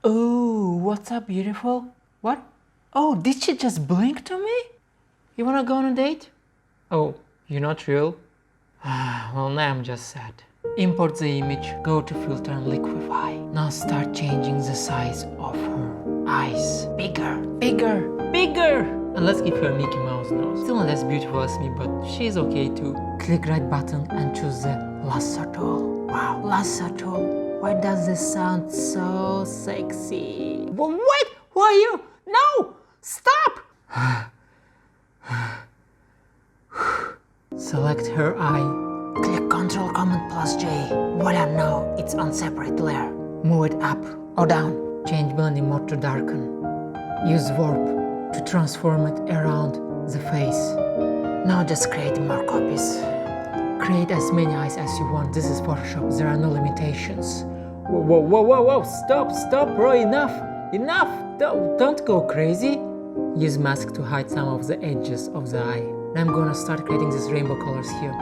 Oh, what's up, beautiful? What? Oh, did she just blink to me? You wanna go on a date? Oh, you're not real? Well, now I'm just sad. Import the image, go to filter and liquify. Now start changing the size of her eyes. Bigger, bigger, bigger! And let's give her a Mickey Mouse nose. Still not as beautiful as me, but she's okay too. Click right button and choose the lasso tool. Wow, lasso tool. Why does this sound so sexy? Wait! Who are you? No! Stop! Select her eye. Click Ctrl Command plus J. Voila, now it's on separate layer. Move it up or down. Change blending mode to darken. Use warp to transform it around the face. Now just create more copies. Create as many eyes as you want. This is Photoshop. There are no limitations. Whoa. Stop, bro. Enough. Don't go crazy. Use mask to hide some of the edges of the eye. Now I'm gonna start creating these rainbow colors here.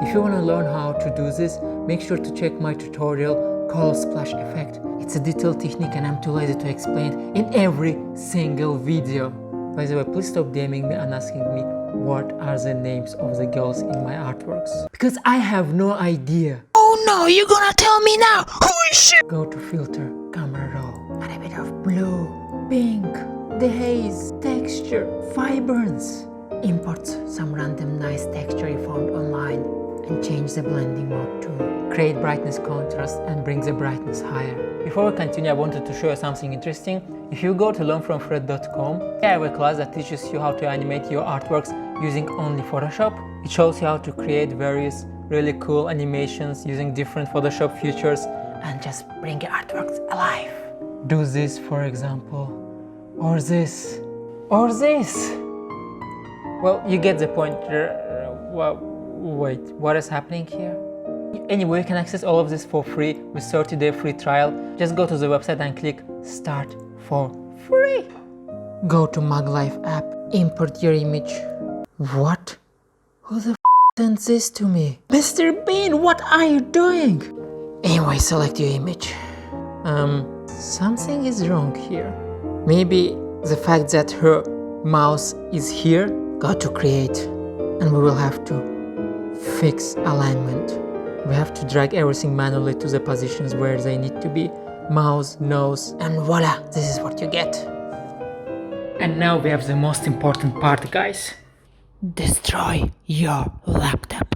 If you wanna learn how to do this, make sure to check my tutorial, Color Splash Effect. It's a detailed technique and I'm too lazy to explain in every single video. By the way, please stop DMing me and asking me what are the names of the girls in my artworks. Because I have no idea. Oh no, you're gonna tell me now! Holy shit! Go to Filter, Camera Raw, add a bit of blue, pink, the haze, texture, vibrance. Import some random nice texture you found online and change the blending mode to create brightness contrast and bring the brightness higher. Before we continue, I wanted to show you something interesting. If you go to learnfromfred.com, I have a class that teaches you how to animate your artworks using only Photoshop. It shows you how to create various really cool animations using different Photoshop features and just bring your artworks alive. Do this, for example, or this, or this. Well, you get the point. Well, wait, what is happening here? Anyway, you can access all of this for free with 30-day free trial. Just go to the website and click Start for free. Go to Muglife app, import your image. What? Who the sent this to me? Mr. Bean, what are you doing? Anyway, select your image. Something is wrong here. Maybe the fact that her mouse is here. Go to create and we will have to fix alignment. We have to drag everything manually to the positions where they need to be. Mouse, nose, and voila, this is what you get. And now we have the most important part, guys. Destroy your laptop.